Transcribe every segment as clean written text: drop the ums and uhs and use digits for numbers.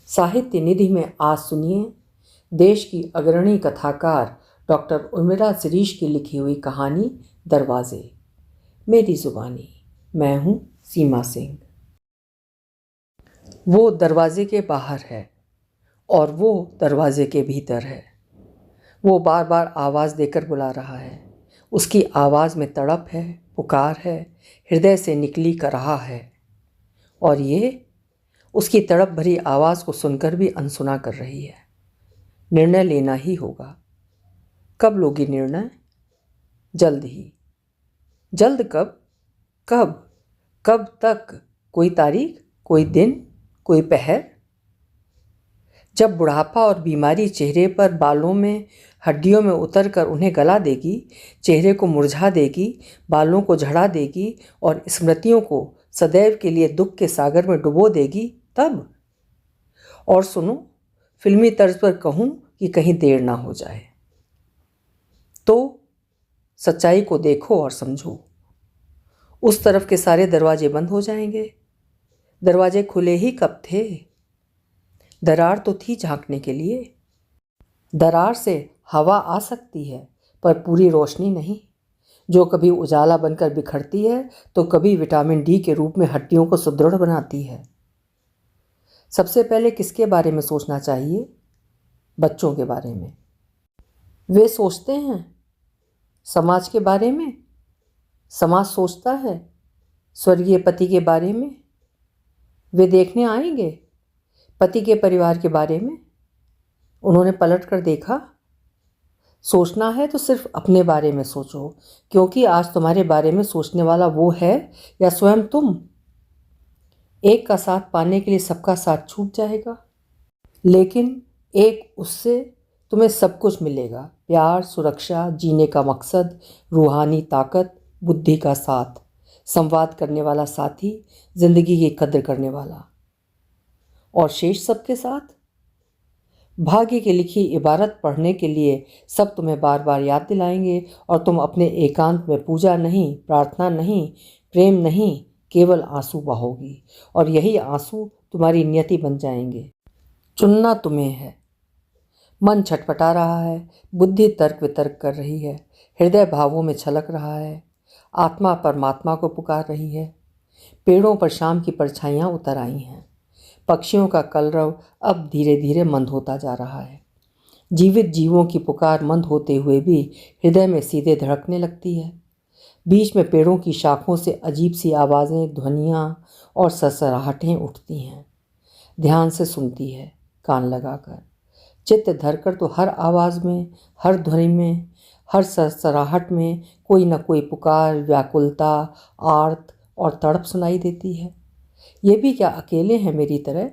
साहित्य निधि में आज सुनिए देश की अग्रणी कथाकार डॉक्टर उर्मिला शिरीष की लिखी हुई कहानी दरवाजे। मेरी जुबानी। मैं हूँ सीमा सिंह। वो दरवाजे के बाहर है और वो दरवाजे के भीतर है। वो बार बार आवाज़ देकर बुला रहा है। उसकी आवाज़ में तड़प है, पुकार है, हृदय से निकली कराह है। और ये उसकी तड़प भरी आवाज़ को सुनकर भी अनसुना कर रही है। निर्णय लेना ही होगा। कब लोगी निर्णय? जल्द ही। जल्द कब? कब? कब तक? कोई तारीख, कोई दिन, कोई पहर? जब बुढ़ापा और बीमारी चेहरे पर, बालों में, हड्डियों में उतर कर उन्हें गला देगी, चेहरे को मुरझा देगी, बालों को झड़ा देगी और स्मृतियों को सदैव के लिए दुख के सागर में डुबो देगी, तब? और सुनो, फिल्मी तर्ज पर कहूँ कि कहीं देर ना हो जाए। तो सच्चाई को देखो और समझो। उस तरफ के सारे दरवाजे बंद हो जाएंगे। दरवाजे खुले ही कब थे? दरार तो थी झांकने के लिए। दरार से हवा आ सकती है, पर पूरी रोशनी नहीं, जो कभी उजाला बनकर बिखरती है तो कभी विटामिन डी के रूप में हड्डियों को सुदृढ़ बनाती है। सबसे पहले किसके बारे में सोचना चाहिए? बच्चों के बारे में। वे सोचते हैं समाज के बारे में। समाज सोचता है स्वर्गीय पति के बारे में। वे देखने आएंगे पति के परिवार के बारे में। उन्होंने पलट कर देखा। सोचना है तो सिर्फ अपने बारे में सोचो, क्योंकि आज तुम्हारे बारे में सोचने वाला वो है या स्वयं तुम। एक का साथ पाने के लिए सबका साथ छूट जाएगा, लेकिन एक उससे तुम्हें सब कुछ मिलेगा। प्यार, सुरक्षा, जीने का मकसद, रूहानी ताकत, बुद्धि का साथ, संवाद करने वाला साथी, जिंदगी की कद्र करने वाला। और शेष सबके साथ भाग्य की लिखी इबारत पढ़ने के लिए सब तुम्हें बार बार याद दिलाएंगे, और तुम अपने एकांत में पूजा नहीं, प्रार्थना नहीं, प्रेम नहीं, केवल आंसू बहोगी। और यही आंसू तुम्हारी नियति बन जाएंगे। चुनना तुम्हें है। मन छटपटा रहा है, बुद्धि तर्क वितर्क कर रही है, हृदय भावों में छलक रहा है, आत्मा परमात्मा को पुकार रही है। पेड़ों पर शाम की परछाइयाँ उतर आई हैं। पक्षियों का कलरव अब धीरे धीरे मंद होता जा रहा है। जीवित जीवों की पुकार मंद होते हुए भी हृदय में सीधे धड़कने लगती है। बीच में पेड़ों की शाखों से अजीब सी आवाज़ें, ध्वनियाँ और सरसराहटें उठती हैं। ध्यान से सुनती है, कान लगाकर। चित्त धरकर तो हर आवाज़ में, हर ध्वनि में, हर सरसराहट में कोई न कोई पुकार, व्याकुलता, आर्त और तड़प सुनाई देती है। ये भी क्या अकेले हैं मेरी तरह?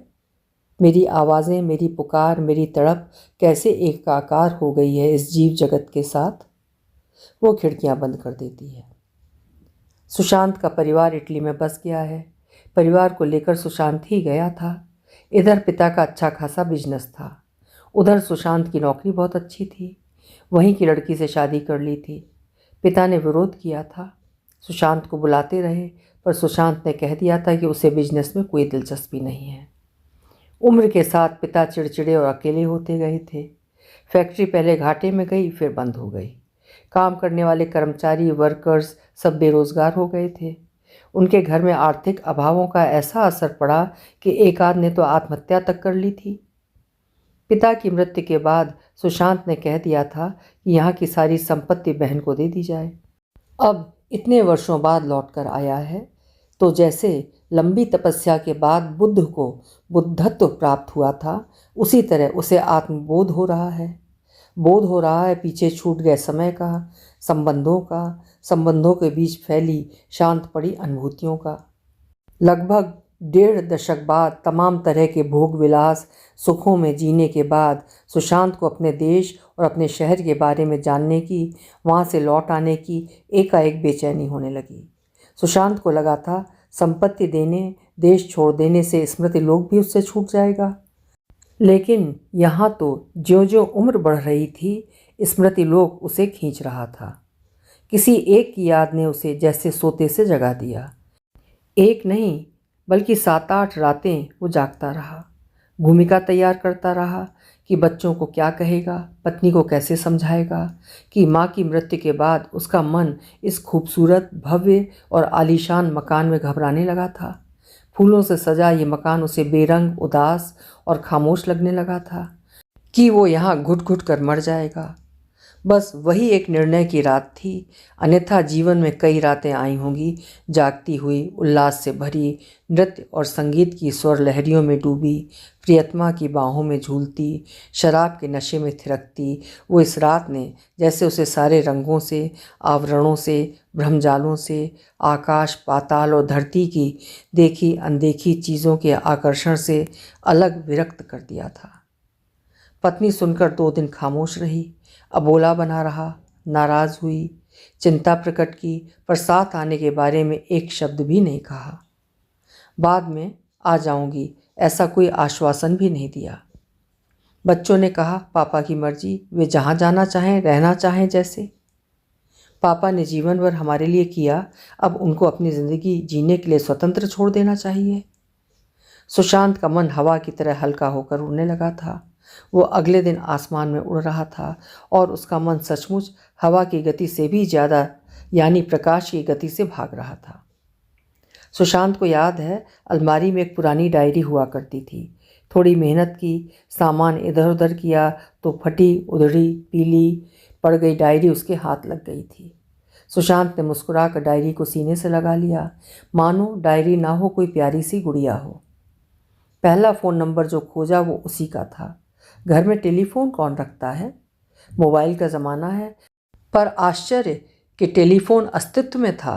मेरी आवाज़ें, मेरी पुकार, मेरी तड़प कैसे एकाकार हो गई है इस जीव जगत के साथ? वो खिड़कियां बंद कर देती है। सुशांत का परिवार इटली में बस गया है। परिवार को लेकर सुशांत ही गया था। इधर पिता का अच्छा खासा बिजनेस था, उधर सुशांत की नौकरी बहुत अच्छी थी। वहीं की लड़की से शादी कर ली थी। पिता ने विरोध किया था, सुशांत को बुलाते रहे, पर सुशांत ने कह दिया था कि उसे बिजनेस में कोई दिलचस्पी नहीं है। उम्र के साथ पिता चिड़चिड़े और अकेले होते गए थे। फैक्ट्री पहले घाटे में गई, फिर बंद हो गई। काम करने वाले कर्मचारी, वर्कर्स सब बेरोजगार हो गए थे। उनके घर में आर्थिक अभावों का ऐसा असर पड़ा कि एक आध ने तो आत्महत्या तक कर ली थी। पिता की मृत्यु के बाद सुशांत ने कह दिया था कि यहाँ की सारी संपत्ति बहन को दे दी जाए। अब इतने वर्षों बाद लौटकर आया है, तो जैसे लंबी तपस्या के बाद बुद्ध को बुद्धत्व प्राप्त हुआ था, उसी तरह उसे आत्मबोध हो रहा है। बोध हो रहा है पीछे छूट गए समय का, संबंधों का, संबंधों के बीच फैली शांत पड़ी अनुभूतियों का। लगभग 1.5 दशक बाद, तमाम तरह के भोग विलास सुखों में जीने के बाद, सुशांत को अपने देश और अपने शहर के बारे में जानने की, वहाँ से लौट आने की एकाएक बेचैनी होने लगी। सुशांत को लगा था संपत्ति देने, देश छोड़ देने से स्मृति लोग भी उससे छूट जाएगा, लेकिन यहाँ तो ज्यों ज्यों उम्र बढ़ रही थी, स्मृति लोग उसे खींच रहा था। किसी एक की याद ने उसे जैसे सोते से जगा दिया। एक नहीं बल्कि 7-8 रातें वो जागता रहा। भूमिका तैयार करता रहा कि बच्चों को क्या कहेगा, पत्नी को कैसे समझाएगा कि माँ की मृत्यु के बाद उसका मन इस खूबसूरत, भव्य और आलीशान मकान में घबराने लगा था। फूलों से सजा ये मकान उसे बेरंग, उदास और खामोश लगने लगा था कि वो यहाँ घुट घुट कर मर जाएगा। बस वही एक निर्णय की रात थी, अन्यथा जीवन में कई रातें आई होंगी, जागती हुई, उल्लास से भरी, नृत्य और संगीत की स्वर लहरियों में डूबी, प्रियतमा की बाहों में झूलती, शराब के नशे में थिरकती। वो इस रात ने जैसे उसे सारे रंगों से, आवरणों से, भ्रमजालों से, आकाश, पाताल और धरती की देखी अनदेखी चीज़ों के आकर्षण से अलग विरक्त कर दिया था। पत्नी सुनकर 2 दिन खामोश रही, अबोला बना रहा, नाराज़ हुई, चिंता प्रकट की, पर साथ आने के बारे में एक शब्द भी नहीं कहा। बाद में आ जाऊंगी ऐसा कोई आश्वासन भी नहीं दिया। बच्चों ने कहा, पापा की मर्जी, वे जहाँ जाना चाहें, रहना चाहें जैसे। पापा ने जीवन भर हमारे लिए किया, अब उनको अपनी ज़िंदगी जीने के लिए स्वतंत्र छोड़ देना चाहिए। सुशांत का मन हवा की तरह हल्का होकर उड़ने लगा था। वो अगले दिन आसमान में उड़ रहा था और उसका मन सचमुच हवा की गति से भी ज़्यादा, यानी प्रकाश की गति से भाग रहा था। सुशांत को याद है, अलमारी में एक पुरानी डायरी हुआ करती थी। थोड़ी मेहनत की, सामान इधर उधर किया तो फटी, उधड़ी, पीली पड़ गई डायरी उसके हाथ लग गई थी। सुशांत ने मुस्कुरा कर डायरी को सीने से लगा लिया, मानो डायरी ना हो, कोई प्यारी सी गुड़िया हो। पहला फ़ोन नंबर जो खोजा वो उसी का था। घर में टेलीफोन कौन रखता है? मोबाइल का ज़माना है, पर आश्चर्य कि टेलीफोन अस्तित्व में था।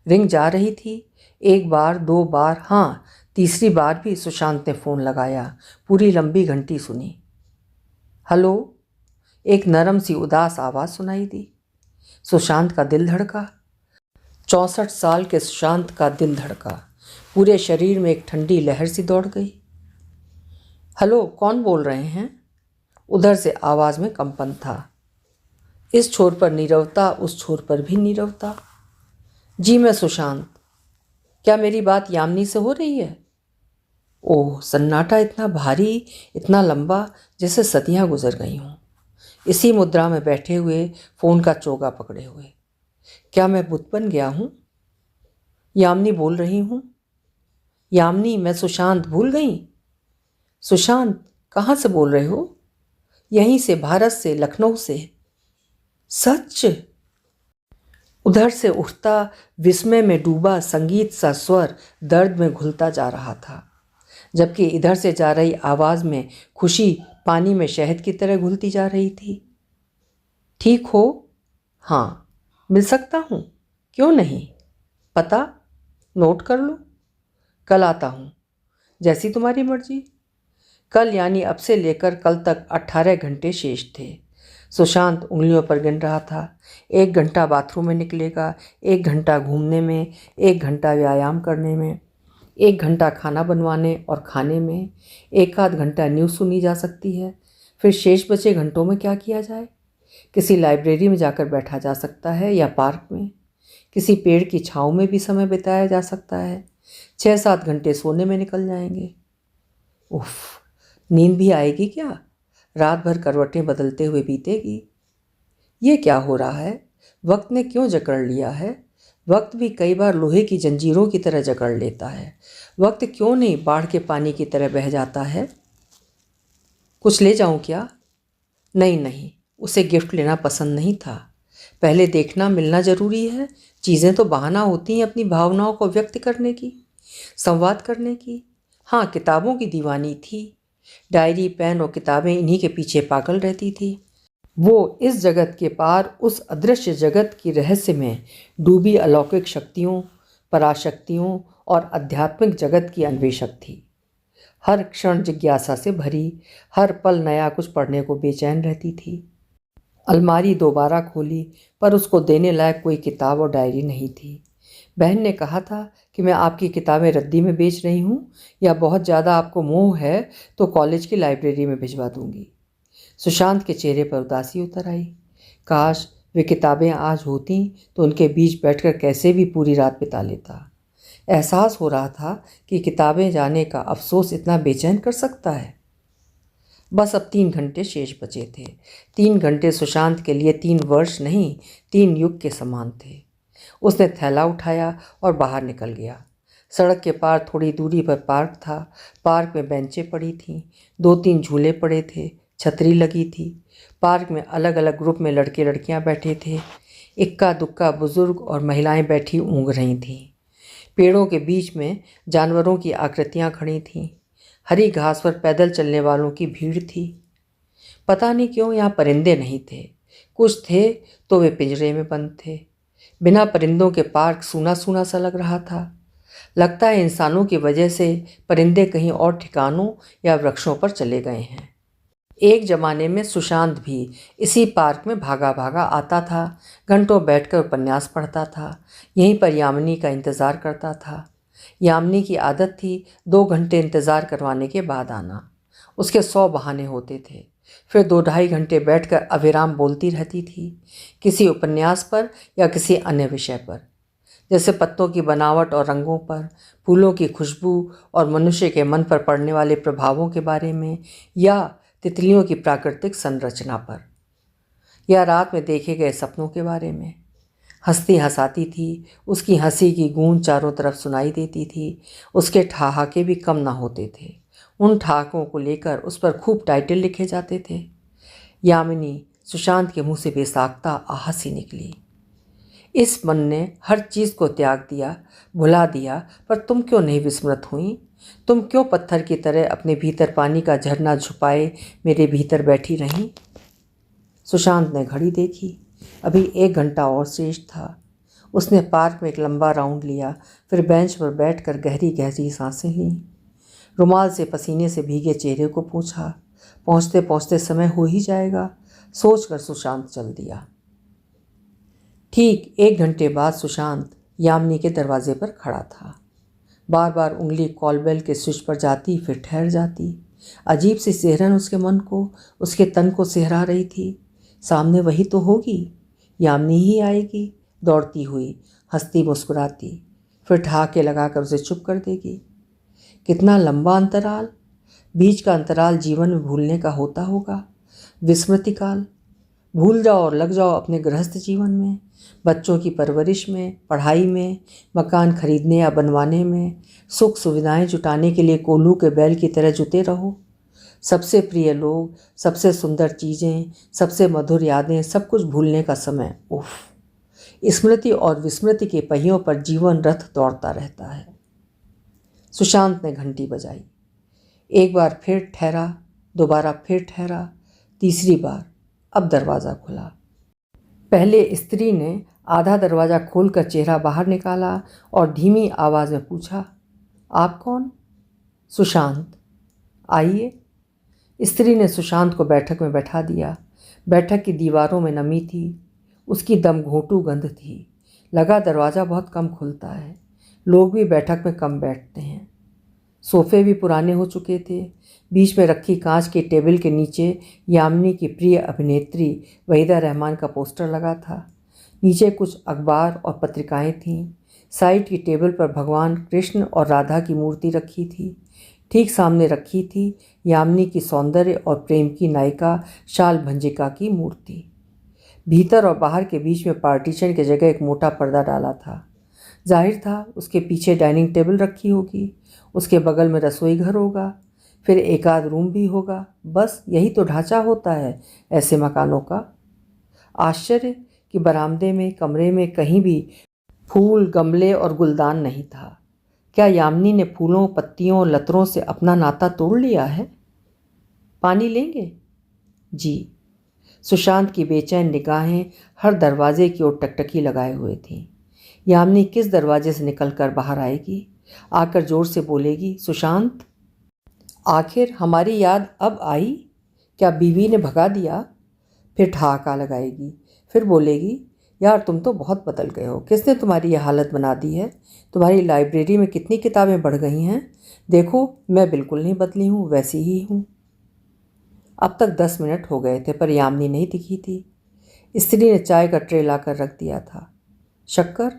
रिंग जा रही थी, 1 बार, 2 बार, हाँ, तीसरी बार भी सुशांत ने फ़ोन लगाया। पूरी लंबी घंटी सुनी। हेलो, एक नरम सी उदास आवाज़ सुनाई दी। सुशांत का दिल धड़का। 64 साल के सुशांत का दिल धड़का। पूरे शरीर में एक ठंडी लहर सी दौड़ गई। हेलो, कौन बोल रहे हैं? उधर से आवाज़ में कंपन था। इस छोर पर नीरवता, उस छोर पर भी नीरवता। जी मैं सुशांत। क्या मेरी बात यामिनी से हो रही है? ओह, सन्नाटा इतना भारी, इतना लंबा, जैसे सदियां गुजर गई हों। इसी मुद्रा में बैठे हुए, फ़ोन का चोगा पकड़े हुए। क्या मैं बुत बन गया हूँ? यामिनी बोल रही हूँ। यामिनी, मैं सुशांत, भूल गई? सुशांत, कहाँ से बोल रहे हो? यहीं से, भारत से, लखनऊ से। सच? उधर से उठता, विस्मय में डूबा संगीत सा स्वर दर्द में घुलता जा रहा था, जबकि इधर से जा रही आवाज़ में खुशी पानी में शहद की तरह घुलती जा रही थी। ठीक हो? हाँ, मिल सकता हूँ, क्यों नहीं? पता नोट कर लो। कल आता हूँ, जैसी तुम्हारी मर्जी। कल यानी अब से लेकर कल तक 18 घंटे शेष थे। सुशांत उंगलियों पर गिन रहा था। 1 घंटा बाथरूम में निकलेगा, 1 घंटा घूमने में, 1 घंटा व्यायाम करने में, 1 घंटा खाना बनवाने और खाने में, 1 आध घंटा न्यूज़ सुनी जा सकती है। फिर शेष बचे घंटों में क्या किया जाए? किसी लाइब्रेरी में जाकर बैठा जा सकता है या पार्क में। किसी पेड़ की छाँव में भी समय बिताया जा सकता है। 6-7 घंटे सोने में निकल जाएंगे। उफ, नींद भी आएगी क्या? रात भर करवटें बदलते हुए बीतेगी। ये क्या हो रहा है? वक्त ने क्यों जकड़ लिया है? वक्त भी कई बार लोहे की जंजीरों की तरह जकड़ लेता है। वक्त क्यों नहीं बाढ़ के पानी की तरह बह जाता है? कुछ ले जाऊं क्या? नहीं नहीं, उसे गिफ्ट लेना पसंद नहीं था। पहले देखना, मिलना ज़रूरी है। चीज़ें तो बहाना होती हैं अपनी भावनाओं को व्यक्त करने की, संवाद करने की। हाँ, किताबों की दीवानी थी। डायरी, पेन और किताबें, इन्हीं के पीछे पागल रहती थी। वो इस जगत के पार, उस अदृश्य जगत की रहस्य में डूबी अलौकिक शक्तियों, पराशक्तियों और आध्यात्मिक जगत की अन्वेषक थी। हर क्षण जिज्ञासा से भरी, हर पल नया कुछ पढ़ने को बेचैन रहती थी। अलमारी दोबारा खोली, पर उसको देने लायक कोई किताब और डायरी नहीं थी। बहन ने कहा था कि मैं आपकी किताबें रद्दी में बेच रही हूँ, या बहुत ज़्यादा आपको मोह है तो कॉलेज की लाइब्रेरी में भिजवा दूँगी। सुशांत के चेहरे पर उदासी उतर आई। काश वे किताबें आज होती तो उनके बीच बैठकर कैसे भी पूरी रात बिता लेता। एहसास हो रहा था कि किताबें जाने का अफसोस इतना बेचैन कर सकता है। बस अब 3 घंटे शेष बचे थे। 3 घंटे सुशांत के लिए 3 वर्ष नहीं, 3 युग के समान थे। उसने थैला उठाया और बाहर निकल गया। सड़क के पार थोड़ी दूरी पर पार्क था। पार्क में बेंचें पड़ी थीं, 2-3 झूले पड़े थे, छतरी लगी थी। पार्क में अलग अलग ग्रुप में लड़के लड़कियां बैठे थे। इक्का दुक्का बुजुर्ग और महिलाएं बैठी ऊँघ रही थीं। पेड़ों के बीच में जानवरों की आकृतियां खड़ी थीं। हरी घास पर पैदल चलने वालों की भीड़ थी। पता नहीं क्यों यहाँ परिंदे नहीं थे। कुछ थे तो वे पिंजरे में बंद थे। बिना परिंदों के पार्क सूना सूना सा लग रहा था। लगता है इंसानों की वजह से परिंदे कहीं और ठिकानों या वृक्षों पर चले गए हैं। एक ज़माने में सुशांत भी इसी पार्क में भागा भागा आता था। घंटों बैठकर उपन्यास पढ़ता था। यहीं पर यामिनी का इंतज़ार करता था। यामिनी की आदत थी 2 घंटे इंतज़ार करवाने के बाद आना। उसके 100 बहाने होते थे। फिर 2-2.5 घंटे बैठकर अविराम बोलती रहती थी, किसी उपन्यास पर या किसी अन्य विषय पर, जैसे पत्तों की बनावट और रंगों पर, फूलों की खुशबू और मनुष्य के मन पर पड़ने वाले प्रभावों के बारे में, या तितलियों की प्राकृतिक संरचना पर, या रात में देखे गए सपनों के बारे में। हंसती हंसाती थी। उसकी हंसी की गूंज चारों तरफ सुनाई देती थी। उसके ठहाके भी कम ना होते थे। उन ठहाकों को लेकर उस पर खूब टाइटल लिखे जाते थे। यामिनी सुशांत के मुंह से बेसाख्ता आह सी निकली। इस मन ने हर चीज़ को त्याग दिया, भुला दिया, पर तुम क्यों नहीं विस्मृत हुई? तुम क्यों पत्थर की तरह अपने भीतर पानी का झरना छुपाए मेरे भीतर बैठी रहीं? सुशांत ने घड़ी देखी। अभी 1 घंटा और शेष था। उसने पार्क में एक लंबा राउंड लिया, फिर बेंच पर बैठकर गहरी गहरी सांसें लीं। रुमाल से पसीने से भीगे चेहरे को पोंछा। पहुँचते पहुँचते समय हो ही जाएगा, सोचकर सुशांत चल दिया। ठीक 1 घंटे बाद सुशांत यामिनी के दरवाजे पर खड़ा था। बार बार उंगली कॉल बेल के स्विच पर जाती, फिर ठहर जाती। अजीब सी सिहरन उसके मन को, उसके तन को सिहरा रही थी। सामने वही तो होगी, यामिनी ही आएगी, दौड़ती हुई, हंसती मुस्कुराती, फिर ठहाके लगाकर उसे चुप कर देगी। कितना लंबा अंतराल! बीच का अंतराल जीवन में भूलने का होता होगा। विस्मृति काल। भूल जाओ और लग जाओ अपने गृहस्थ जीवन में, बच्चों की परवरिश में, पढ़ाई में, मकान खरीदने या बनवाने में, सुख सुविधाएं जुटाने के लिए कोल्हू के बैल की तरह जुटे रहो। सबसे प्रिय लोग, सबसे सुंदर चीज़ें, सबसे मधुर यादें, सब कुछ भूलने का समय। उफ! स्मृति और विस्मृति के पहियों पर जीवन रथ दौड़ता रहता है। सुशांत ने घंटी बजाई। एक बार फिर ठहरा, दोबारा फिर ठहरा, तीसरी बार। अब दरवाज़ा खुला। पहले स्त्री ने आधा दरवाज़ा खोलकर चेहरा बाहर निकाला और धीमी आवाज़ में पूछा, आप कौन? सुशांत। आइए। स्त्री ने सुशांत को बैठक में बैठा दिया। बैठक की दीवारों में नमी थी। उसकी दम घोंटू गंध थी। लगा दरवाज़ा बहुत कम खुलता है। लोग भी बैठक में कम बैठते हैं। सोफ़े भी पुराने हो चुके थे। बीच में रखी कांच के टेबल के नीचे यामिनी की प्रिय अभिनेत्री वहीदा रहमान का पोस्टर लगा था। नीचे कुछ अखबार और पत्रिकाएं थीं। साइड की टेबल पर भगवान कृष्ण और राधा की मूर्ति रखी थी। ठीक सामने रखी थी यामिनी की सौंदर्य और प्रेम की नायिका शाल भंजिका की मूर्ति। भीतर और बाहर के बीच में पार्टीशन की जगह एक मोटा पर्दा डाला था। जाहिर था उसके पीछे डाइनिंग टेबल रखी होगी, उसके बगल में रसोई घर होगा, फिर एक आध रूम भी होगा। बस यही तो ढांचा होता है ऐसे मकानों का। आश्चर्य कि बरामदे में, कमरे में कहीं भी फूल, गमले और गुलदान नहीं था। क्या यामिनी ने फूलों, पत्तियों, लतरों से अपना नाता तोड़ लिया है? पानी लेंगे? जी। सुशांत की बेचैन निगाहें हर दरवाजे की ओर टकटकी लगाए हुए थीं। यामिनी किस दरवाजे से निकलकर बाहर आएगी? आकर जोर से बोलेगी, सुशांत। आखिर हमारी याद अब आई? क्या बीवी ने भगा दिया? फिर ठहाका लगाएगी। फिर बोलेगी, यार तुम तो बहुत बदल गए हो। किसने तुम्हारी यह हालत बना दी है? तुम्हारी लाइब्रेरी में कितनी किताबें बढ़ गई हैं। देखो मैं बिल्कुल नहीं बदली हूँ, वैसी ही हूँ। अब तक 10 मिनट हो गए थे पर यामिनी नहीं दिखी थी। स्त्री ने चाय का ट्रे लाकर रख दिया था। शक्कर?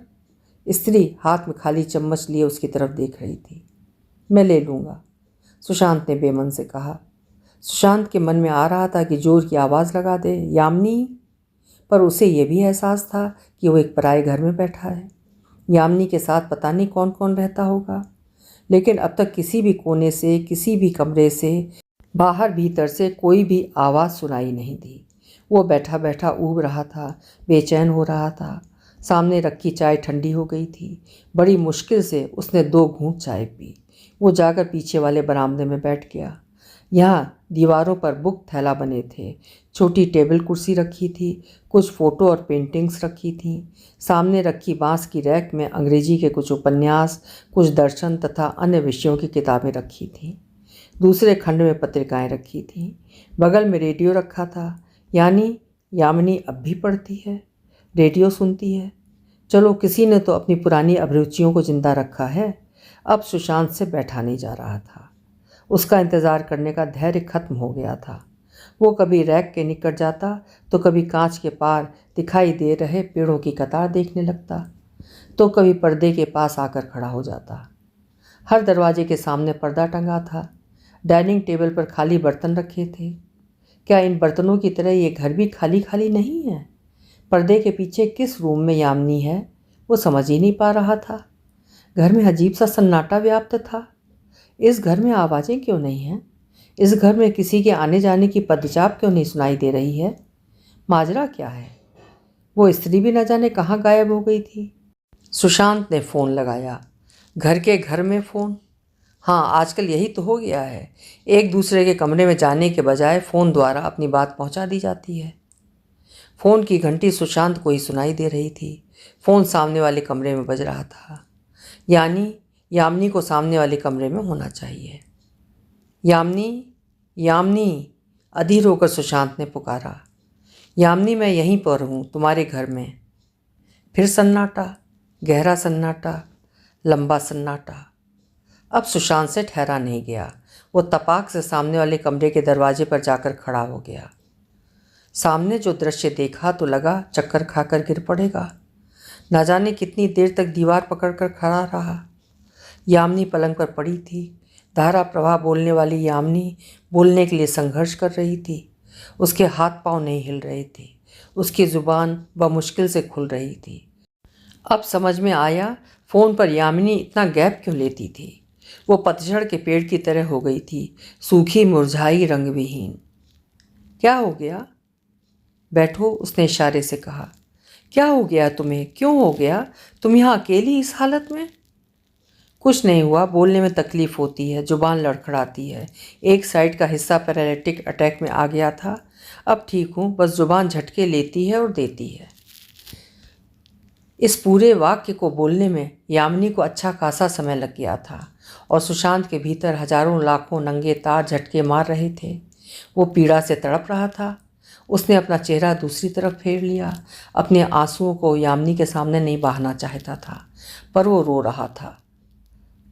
स्त्री हाथ में खाली चम्मच लिए उसकी तरफ देख रही थी। मैं ले लूँगा, सुशांत ने बेमन से कहा। सुशांत के मन में आ रहा था कि जोर की आवाज़ लगा दे, यामिनी, पर उसे यह भी एहसास था कि वो एक पराए घर में बैठा है। यामिनी के साथ पता नहीं कौन कौन रहता होगा, लेकिन अब तक किसी भी कोने से, किसी भी कमरे से, बाहर भीतर से कोई भी आवाज़ सुनाई नहीं दी। वो बैठा बैठा ऊब रहा था, बेचैन हो रहा था। सामने रखी चाय ठंडी हो गई थी। बड़ी मुश्किल से उसने 2 घूंट चाय पी। वो जाकर पीछे वाले बरामदे में बैठ गया। यहाँ दीवारों पर बुक थैला बने थे। छोटी टेबल कुर्सी रखी थी, कुछ फ़ोटो और पेंटिंग्स रखी थीं। सामने रखी बांस की रैक में अंग्रेजी के कुछ उपन्यास, कुछ दर्शन तथा अन्य विषयों की किताबें रखी थीं। दूसरे खंड में पत्रिकाएं रखी थीं। बगल में रेडियो रखा था। यानी यामिनी अब भी पढ़ती है, रेडियो सुनती है। चलो, किसी ने तो अपनी पुरानी अभिरुचियों को जिंदा रखा है। अब सुशांत से बैठा नहीं जा रहा था। उसका इंतज़ार करने का धैर्य खत्म हो गया था। वो कभी रैक के निकट जाता तो कभी कांच के पार दिखाई दे रहे पेड़ों की कतार देखने लगता, तो कभी पर्दे के पास आकर खड़ा हो जाता। हर दरवाजे के सामने पर्दा टंगा था। डाइनिंग टेबल पर खाली बर्तन रखे थे। क्या इन बर्तनों की तरह ये घर भी खाली खाली नहीं है? पर्दे के पीछे किस रूम में यामिनी है, वो समझ ही नहीं पा रहा था। घर में अजीब सा सन्नाटा व्याप्त था। इस घर में आवाज़ें क्यों नहीं हैं? इस घर में किसी के आने जाने की पदचाप क्यों नहीं सुनाई दे रही है? माजरा क्या है? वो स्त्री भी न जाने कहाँ गायब हो गई थी। सुशांत ने फ़ोन लगाया। घर के घर में फ़ोन? हाँ, आजकल यही तो हो गया है। एक दूसरे के कमरे में जाने के बजाय फ़ोन द्वारा अपनी बात पहुंचा दी जाती है। फ़ोन की घंटी सुशांत को ही सुनाई दे रही थी। फ़ोन सामने वाले कमरे में बज रहा था, यानी यामिनी को सामने वाले कमरे में होना चाहिए। यामिनी, यामिनी, अधीर होकर सुशांत ने पुकारा। यामिनी, मैं यहीं पर हूँ, तुम्हारे घर में। फिर सन्नाटा, गहरा सन्नाटा, लंबा सन्नाटा। अब सुशांत से ठहरा नहीं गया। वो तपाक से सामने वाले कमरे के दरवाजे पर जाकर खड़ा हो गया। सामने जो दृश्य देखा तो लगा चक्कर खाकर गिर पड़ेगा। न जाने कितनी देर तक दीवार पकड़कर खड़ा रहा। यामिनी पलंग पर पड़ी थी। धारा प्रवाह बोलने वाली यामिनी बोलने के लिए संघर्ष कर रही थी। उसके हाथ पांव नहीं हिल रहे थे। उसकी जुबान बमुश्किल से खुल रही थी। अब समझ में आया फ़ोन पर यामिनी इतना गैप क्यों लेती थी। वो पतझड़ के पेड़ की तरह हो गई थी, सूखी, मुरझाई, रंग विहीन। क्या हो गया? बैठो, उसने इशारे से कहा। क्या हो गया तुम्हें? क्यों हो गया? तुम यहाँ अकेली इस हालत में? कुछ नहीं हुआ। बोलने में तकलीफ़ होती है, जुबान लड़खड़ाती है। एक साइड का हिस्सा पैरालिटिक अटैक में आ गया था। अब ठीक हूँ, बस जुबान झटके लेती है और देती है। इस पूरे वाक्य को बोलने में यामिनी को अच्छा खासा समय लग गया था और सुशांत के भीतर हजारों लाखों नंगे तार झटके मार रहे थे। वो पीड़ा से तड़प रहा था। उसने अपना चेहरा दूसरी तरफ फेर लिया। अपने आंसुओं को यामिनी के सामने नहीं बहाना चाहता था, पर वो रो रहा था।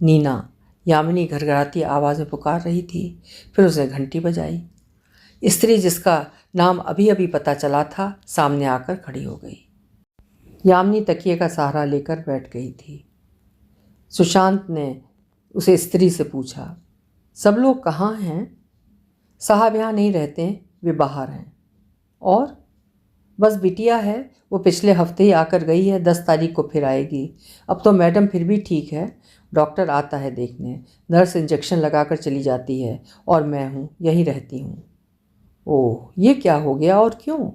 नीना, यामिनी घरघराती आवाज़ में पुकार रही थी। फिर उसने घंटी बजाई। स्त्री जिसका नाम अभी अभी पता चला था सामने आकर खड़ी हो गई। यामिनी तकिए का सहारा लेकर बैठ गई थी। सुशांत ने उसे स्त्री से पूछा, सब लोग कहाँ हैं? साहब यहाँ नहीं रहते, वे बाहर हैं। और? बस बिटिया है, वो पिछले हफ्ते ही आकर गई है, 10 तारीख को फिर आएगी। अब तो मैडम फिर भी ठीक है, डॉक्टर आता है देखने, नर्स इंजेक्शन लगाकर चली जाती है और मैं हूँ, यहीं रहती हूँ। ओह, ये क्या हो गया और क्यों?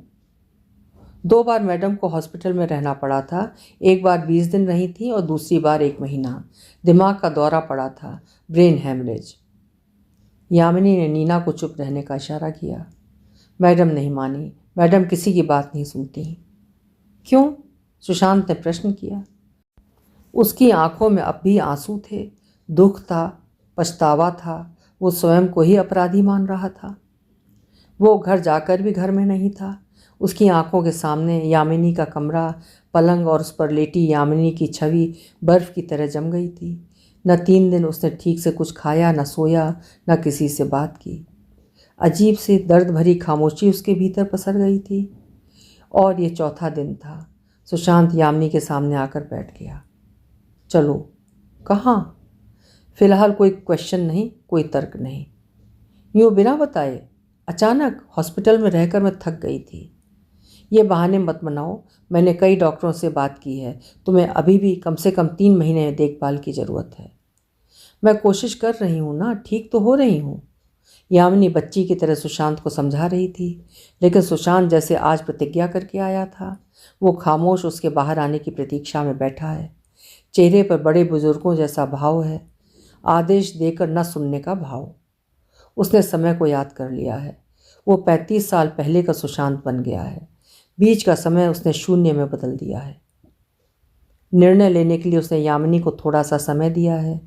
2 बार मैडम को हॉस्पिटल में रहना पड़ा था। एक बार 20 दिन रही थी और दूसरी बार 1 महीना। दिमाग का दौरा पड़ा था, ब्रेन हैमरेज। यामिनी ने नीना को चुप रहने का इशारा किया। मैडम नहीं मानी। मैडम किसी की बात नहीं सुनती। क्यों? सुशांत ने प्रश्न किया। उसकी आंखों में अब भी आंसू थे, दुख था, पछतावा था। वो स्वयं को ही अपराधी मान रहा था। वो घर जाकर भी घर में नहीं था। उसकी आंखों के सामने यामिनी का कमरा, पलंग और उस पर लेटी यामिनी की छवि बर्फ़ की तरह जम गई थी। न 3 दिन उसने ठीक से कुछ खाया, न सोया, न किसी से बात की। अजीब सी दर्द भरी खामोशी उसके भीतर पसर गई थी। और ये चौथा दिन था। सुशांत यामिनी के सामने आकर बैठ गया। चलो, कहाँ? फिलहाल कोई क्वेश्चन नहीं, कोई तर्क नहीं। यूँ बिना बताए अचानक हॉस्पिटल में रहकर मैं थक गई थी। ये बहाने मत बनाओ, मैंने कई डॉक्टरों से बात की है। तुम्हें अभी भी कम से कम 3 महीने देखभाल की ज़रूरत है। मैं कोशिश कर रही हूँ ना, ठीक तो हो रही हूँ। यामिनी बच्ची की तरह सुशांत को समझा रही थी, लेकिन सुशांत जैसे आज प्रतिज्ञा करके आया था, वो खामोश उसके बाहर आने की प्रतीक्षा में बैठा है। चेहरे पर बड़े बुजुर्गों जैसा भाव है, आदेश देकर न सुनने का भाव। उसने समय को याद कर लिया है। वो 35 साल पहले का सुशांत बन गया है। बीच का समय उसने शून्य में बदल दिया है। निर्णय लेने के लिए उसने यामिनी को थोड़ा सा समय दिया है।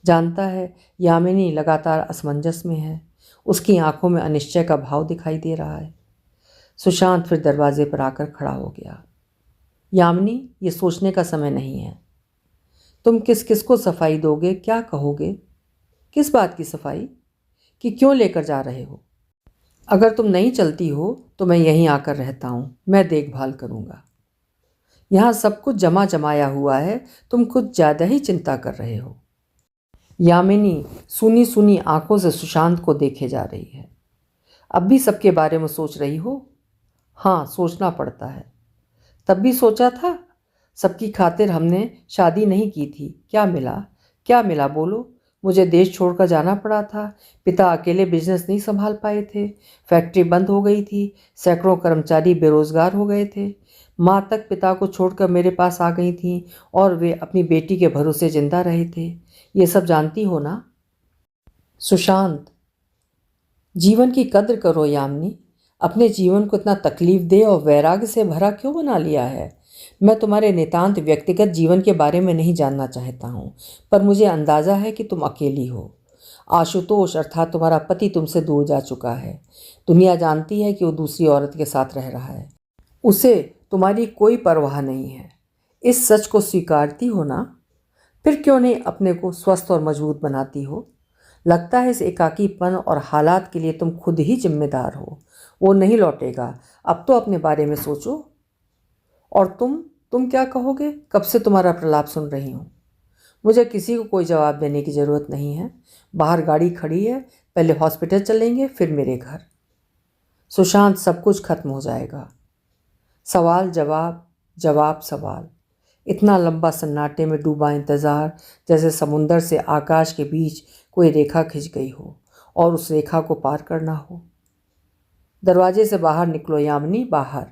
जानता है यामिनी लगातार असमंजस में है। उसकी आंखों में अनिश्चय का भाव दिखाई दे रहा है। सुशांत फिर दरवाजे पर आकर खड़ा हो गया। यामिनी, ये सोचने का समय नहीं है। तुम किस किस को सफाई दोगे, क्या कहोगे? किस बात की सफाई? कि क्यों लेकर जा रहे हो? अगर तुम नहीं चलती हो तो मैं यहीं आकर रहता हूँ, मैं देखभाल करूँगा। यहाँ सब कुछ जमा जमाया हुआ है, तुम खुद ज़्यादा ही चिंता कर रहे हो। यामिनी सुनी सुनी आंखों से सुशांत को देखे जा रही है। अब भी सबके बारे में सोच रही हो? हाँ, सोचना पड़ता है। तब भी सोचा था। सबकी खातिर हमने शादी नहीं की थी। क्या मिला? क्या मिला बोलो? मुझे देश छोड़कर जाना पड़ा था। पिता अकेले बिजनेस नहीं संभाल पाए थे। फैक्ट्री बंद हो गई थी। सैकड़ों कर्मचारी बेरोजगार हो गए थे। माँ तक पिता को छोड़कर मेरे पास आ गई थी और वे अपनी बेटी के भरोसे जिंदा रहे थे। ये सब जानती हो ना? सुशांत, जीवन की कद्र करो यामिनी। अपने जीवन को इतना तकलीफ दे और वैराग्य से भरा क्यों बना लिया है? मैं तुम्हारे नितांत व्यक्तिगत जीवन के बारे में नहीं जानना चाहता हूँ, पर मुझे अंदाज़ा है कि तुम अकेली हो। आशुतोष अर्थात तुम्हारा पति तुमसे दूर जा चुका है। दुनिया जानती है कि वो दूसरी औरत के साथ रह रहा है। उसे तुम्हारी कोई परवाह नहीं है। इस सच को स्वीकारती हो ना? फिर क्यों नहीं अपने को स्वस्थ और मजबूत बनाती हो? लगता है इस एकाकीपन और हालात के लिए तुम खुद ही जिम्मेदार हो। वो नहीं लौटेगा। अब तो अपने बारे में सोचो। और तुम क्या कहोगे? कब से तुम्हारा प्रलाप सुन रही हूँ। मुझे किसी को कोई जवाब देने की ज़रूरत नहीं है। बाहर गाड़ी खड़ी है, पहले हॉस्पिटल चलेंगे, फिर मेरे घर। सुशांत, सब कुछ खत्म हो जाएगा। सवाल जवाब, जवाब सवाल। इतना लंबा सन्नाटे में डूबा इंतज़ार, जैसे समुंदर से आकाश के बीच कोई रेखा खिंच गई हो और उस रेखा को पार करना हो। दरवाजे से बाहर निकलो यामिनी, बाहर।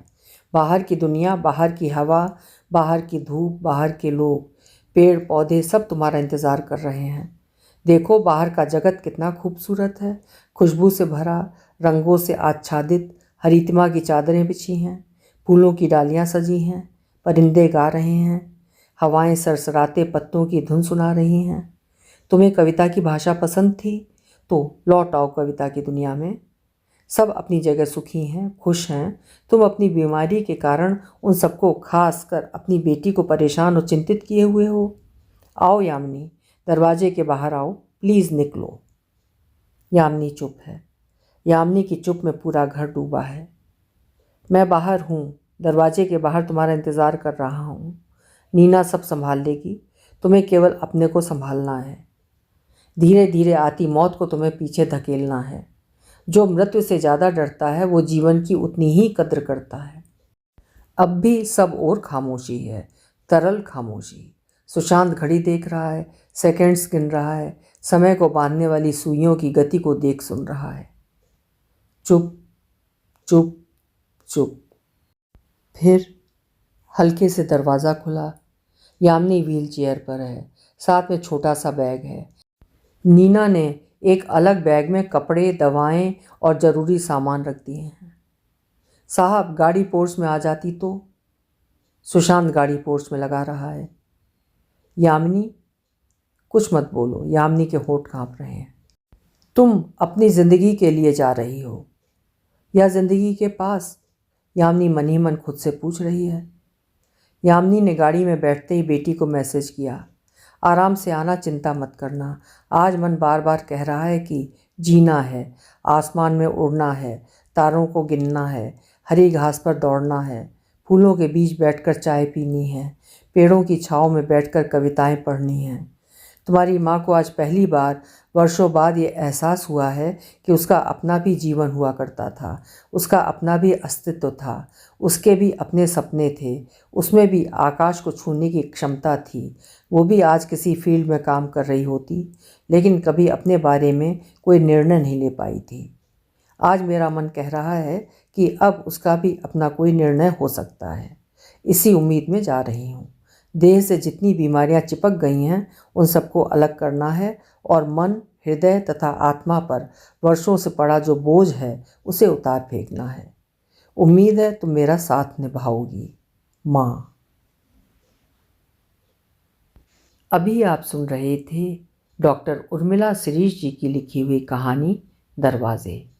बाहर की दुनिया, बाहर की हवा, बाहर की धूप, बाहर के लोग, पेड़ पौधे सब तुम्हारा इंतज़ार कर रहे हैं। देखो बाहर का जगत कितना खूबसूरत है, खुशबू से भरा, रंगों से आच्छादित। हरितिमा की चादरें बिछी हैं, फूलों की डालियाँ सजी हैं, परिंदे गा रहे हैं, हवाएं सरसराते पत्तों की धुन सुना रही हैं। तुम्हें कविता की भाषा पसंद थी तो लौट आओ कविता की दुनिया में। सब अपनी जगह सुखी हैं, खुश हैं। तुम अपनी बीमारी के कारण उन सबको, खास कर अपनी बेटी को परेशान और चिंतित किए हुए हो। आओ यामिनी, दरवाजे के बाहर आओ, प्लीज़ निकलो। यामिनी चुप है। यामिनी की चुप में पूरा घर डूबा है। मैं बाहर हूँ, दरवाजे के बाहर तुम्हारा इंतज़ार कर रहा हूँ। नीना सब संभाल लेगी, तुम्हें केवल अपने को संभालना है। धीरे धीरे आती मौत को तुम्हें पीछे धकेलना है। जो मृत्यु से ज़्यादा डरता है वो जीवन की उतनी ही कद्र करता है। अब भी सब और खामोशी है, तरल खामोशी। सुशांत घड़ी देख रहा है, सेकंड्स गिन रहा है, समय को बांधने वाली सुइयों की गति को देख सुन रहा है। चुप चुप चुप। फिर हल्के से दरवाज़ा खुला। यामिनी व्हील चेयर पर है, साथ में छोटा सा बैग है। नीना ने एक अलग बैग में कपड़े, दवाएं और ज़रूरी सामान रख दिए हैं। साहब, गाड़ी पोर्च में आ जाती तो? सुशांत गाड़ी पोर्च में लगा रहा है। यामिनी, कुछ मत बोलो। यामिनी के होंठ कांप रहे हैं। तुम अपनी ज़िंदगी के लिए जा रही हो या ज़िंदगी के पास? यामिनी मन ही मन खुद से पूछ रही है। यामिनी ने गाड़ी में बैठते ही बेटी को मैसेज किया, आराम से आना, चिंता मत करना। आज मन बार बार कह रहा है कि जीना है, आसमान में उड़ना है, तारों को गिनना है, हरी घास पर दौड़ना है, फूलों के बीच बैठकर चाय पीनी है, पेड़ों की छाँव में बैठकर कविताएं पढ़नी हैं। तुम्हारी माँ को आज पहली बार वर्षों बाद ये एहसास हुआ है कि उसका अपना भी जीवन हुआ करता था, उसका अपना भी अस्तित्व था, उसके भी अपने सपने थे, उसमें भी आकाश को छूने की क्षमता थी। वो भी आज किसी फील्ड में काम कर रही होती, लेकिन कभी अपने बारे में कोई निर्णय नहीं ले पाई थी। आज मेरा मन कह रहा है कि अब उसका भी अपना कोई निर्णय हो सकता है। इसी उम्मीद में जा रही हूँ। देह से जितनी बीमारियां चिपक गई हैं उन सबको अलग करना है और मन, हृदय तथा आत्मा पर वर्षों से पड़ा जो बोझ है उसे उतार फेंकना है। उम्मीद है तुम मेरा साथ निभाओगी, माँ। अभी आप सुन रहे थे डॉक्टर उर्मिला शिरीष जी की लिखी हुई कहानी दरवाजे।